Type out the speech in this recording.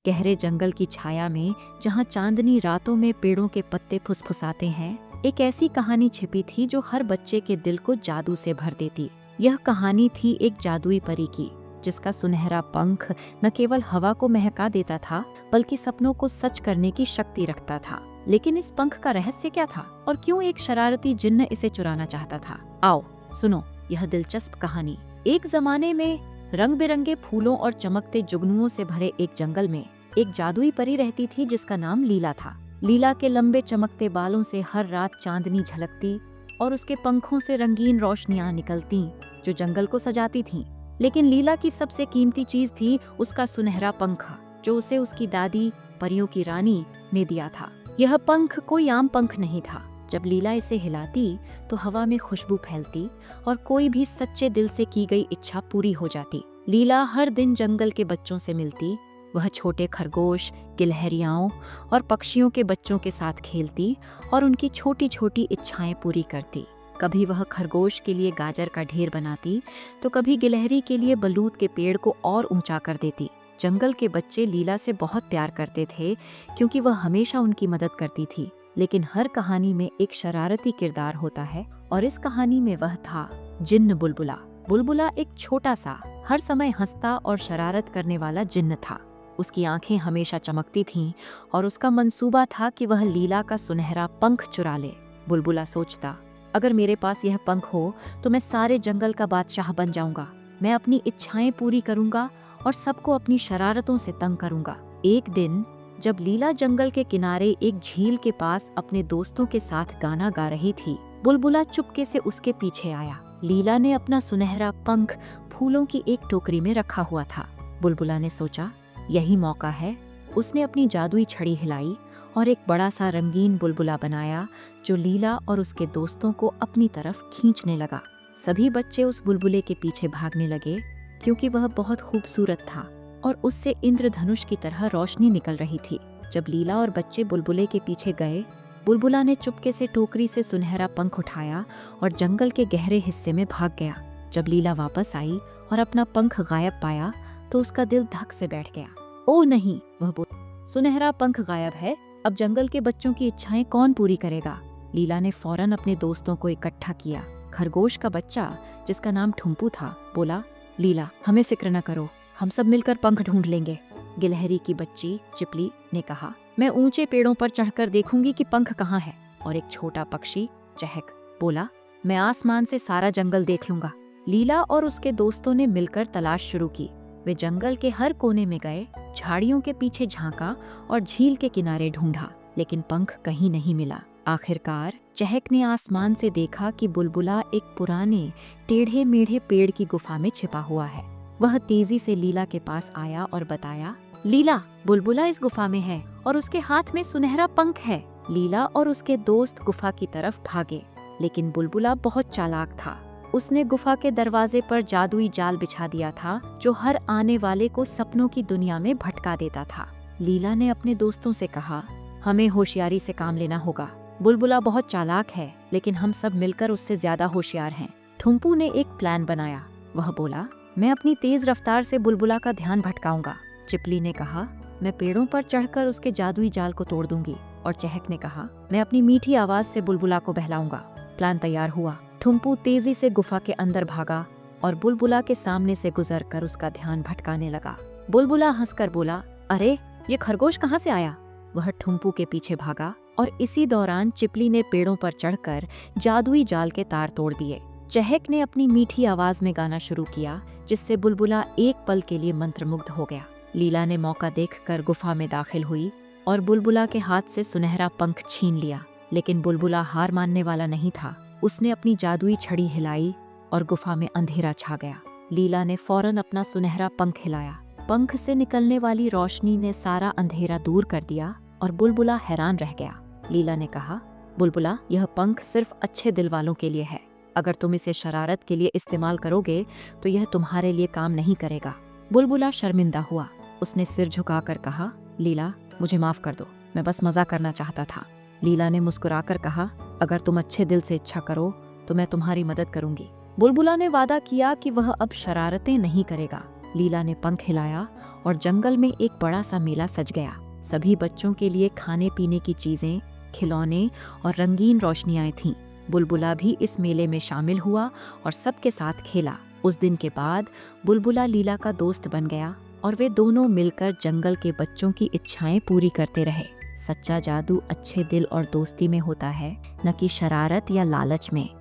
गहरे जंगल की छाया में, जहाँ चांदनी रातों में पेड़ों के पत्ते फुसफुसाते हैं, एक ऐसी कहानी छिपी थी जो हर बच्चे के दिल को जादू से भर देती। यह कहानी थी एक जादुई परी की, जिसका सुनहरा पंख न केवल हवा को महका देता था, बल्कि सपनों को सच करने की शक्ति रखता था। लेकिन इस पंख का रहस्य क्या था और क्यों एक शरारती जिन्न इसे चुराना चाहता था? आओ सुनो यह दिलचस्प कहानी। एक जमाने में रंग बिरंगे फूलों और चमकते जुगनुओं से भरे एक जंगल में एक जादुई परी रहती थी जिसका नाम लीला था। लीला के लंबे चमकते बालों से हर रात चांदनी झलकती और उसके पंखों से रंगीन रोशनियां निकलती जो जंगल को सजाती थीं। लेकिन लीला की सबसे कीमती चीज थी उसका सुनहरा पंख, जो उसे उसकी दादी परियों की रानी ने दिया था। यह पंख कोई आम पंख नहीं था। जब लीला इसे हिलाती तो हवा में खुशबू फैलती और कोई भी सच्चे दिल से की गई इच्छा पूरी हो जाती। लीला हर दिन जंगल के बच्चों से मिलती। वह छोटे खरगोश, गिलहरियाओं और पक्षियों के बच्चों के साथ खेलती और उनकी छोटी छोटी इच्छाएं पूरी करती। कभी वह खरगोश के लिए गाजर का ढेर बनाती तो कभी गिलहरी के लिए बलूत के पेड़ को और ऊंचा कर देती। जंगल के बच्चे लीला से बहुत प्यार करते थे क्योंकि वह हमेशा उनकी मदद करती थी। लेकिन हर कहानी में एक शरारती किरदार होता है और इस कहानी में वह था जिन्न बुलबुला। बुलबुला एक छोटा सा, हर समय हंसता और शरारत करने वाला जिन्न था। उसकी आंखें हमेशा चमकती थीं और उसका मंसूबा था कि वह लीला का सुनहरा पंख चुरा ले। बुलबुला सोचता, अगर मेरे पास यह पंख हो तो मैं सारे जंगल का बादशाह बन जाऊंगा। मैं अपनी इच्छाएं पूरी करूंगा और सबको अपनी शरारतों से तंग करूंगा। एक दिन जब लीला जंगल के किनारे एक झील के पास अपने दोस्तों के साथ गाना गा रही थी, बुलबुला चुपके से उसके पीछे आया। लीला ने अपना सुनहरा पंख फूलों की एक टोकरी में रखा हुआ था। बुलबुला ने सोचा, यही मौका है। उसने अपनी जादुई छड़ी हिलाई और एक बड़ा सा रंगीन बुलबुला बनाया जो लीला और उसके दोस्तों को अपनी तरफ खींचने लगा। सभी बच्चे उस बुलबुले के पीछे भागने लगे क्योंकि वह बहुत खूबसूरत था और उससे इंद्रधनुष की तरह रोशनी निकल रही थी। जब लीला और बच्चे बुलबुले के पीछे गए, बुलबुला ने चुपके से टोकरी से सुनहरा पंख उठाया और जंगल के गहरे हिस्से में भाग गया। जब लीला वापस आई और अपना पंख गायब पाया तो उसका दिल धक से बैठ गया। ओह नहीं, वह बोली, सुनहरा पंख गायब है। अब जंगल के बच्चों की इच्छाएं कौन पूरी करेगा? लीला ने फौरन अपने दोस्तों को इकट्ठा किया। खरगोश का बच्चा, जिसका नाम ठुम्पू था, बोला, लीला हमें फिक्र न करो, हम सब मिलकर पंख ढूंढ लेंगे। गिलहरी की बच्ची चिपली ने कहा, मैं ऊंचे पेड़ों पर चढ़कर देखूंगी कि पंख कहाँ है। और एक छोटा पक्षी चहक बोला, मैं आसमान से सारा जंगल देख लूंगा। लीला और उसके दोस्तों ने मिलकर तलाश शुरू की। वे जंगल के हर कोने में गए, झाड़ियों के पीछे झांका और झील के किनारे ढूंढा, लेकिन पंख कहीं नहीं मिला। आखिरकार चहक ने आसमान से देखा कि बुलबुला एक पुराने टेढ़े मेढ़े पेड़ की गुफा में छिपा हुआ है। वह तेजी से लीला के पास आया और बताया, लीला, बुलबुला इस गुफा में है और उसके हाथ में सुनहरा पंख है। लीला और उसके दोस्त गुफा की तरफ भागे, लेकिन बुलबुला बहुत चालाक था। उसने गुफा के दरवाजे पर जादुई जाल बिछा दिया था जो हर आने वाले को सपनों की दुनिया में भटका देता था। लीला ने अपने दोस्तों से कहा, हमें होशियारी से काम लेना होगा। बुलबुला बहुत चालाक है, लेकिन हम सब मिलकर उससे ज्यादा होशियार हैं। ठुम्पू ने एक प्लान बनाया। वह बोला, मैं अपनी तेज रफ्तार से बुलबुला का ध्यान भटकाऊंगा। चिपली ने कहा, मैं पेड़ों पर चढ़कर उसके जादुई जाल को तोड़ दूंगी। और चहक ने कहा, मैं अपनी मीठी आवाज से बुलबुला को बहलाऊंगा। प्लान तैयार हुआ। ठुम्पू तेजी से गुफा के अंदर भागा और बुलबुला के सामने से गुजरकर उसका ध्यान भटकाने लगा। बुलबुला हंसकर बोला, अरे ये खरगोश कहाँ से आया? वह ठुम्पू के पीछे भागा और इसी दौरान चिपली ने पेड़ों पर चढ़कर जादुई जाल के तार तोड़ दिए। चहक ने अपनी मीठी आवाज में गाना शुरू किया, जिससे बुलबुला एक पल के लिए मंत्रमुग्ध हो गया। लीला ने मौका देखकर गुफा में दाखिल हुई और बुलबुला के हाथ से सुनहरा पंख छीन लिया। लेकिन बुलबुला हार मानने वाला नहीं था। उसने अपनी जादुई छड़ी हिलाई और गुफा में अंधेरा छा गया। लीला ने फौरन अपना सुनहरा पंख हिलाया। पंख से निकलने वाली रोशनी ने सारा अंधेरा दूर कर दिया और बुलबुला हैरान रह गया। लीला ने कहा, बुलबुला, यह पंख सिर्फ अच्छे दिल वालों के लिए है। अगर तुम इसे शरारत के लिए इस्तेमाल करोगे तो यह तुम्हारे लिए काम नहीं करेगा। बुलबुला शर्मिंदा हुआ। उसने सिर झुकाकर कहा, लीला, मुझे माफ कर दो, मैं बस मजा करना चाहता था। लीला ने मुस्कुराकर कहा, अगर तुम अच्छे दिल से इच्छा करो तो मैं तुम्हारी मदद करूंगी। बुलबुला ने वादा किया कि वह अब शरारतें नहीं करेगा, लीला ने पंख हिलाया और जंगल में एक बड़ा सा मेला सज गया। सभी बच्चों के लिए खाने पीने की चीजें, खिलौने और रंगीन रोशनियां थीं। बुलबुला भी इस मेले में शामिल हुआ और सबके साथ खेला। उस दिन के बाद बुलबुला लीला का दोस्त बन गया और वे दोनों मिलकर जंगल के बच्चों की इच्छाएं पूरी करते रहे। सच्चा जादू अच्छे दिल और दोस्ती में होता है, न कि शरारत या लालच में।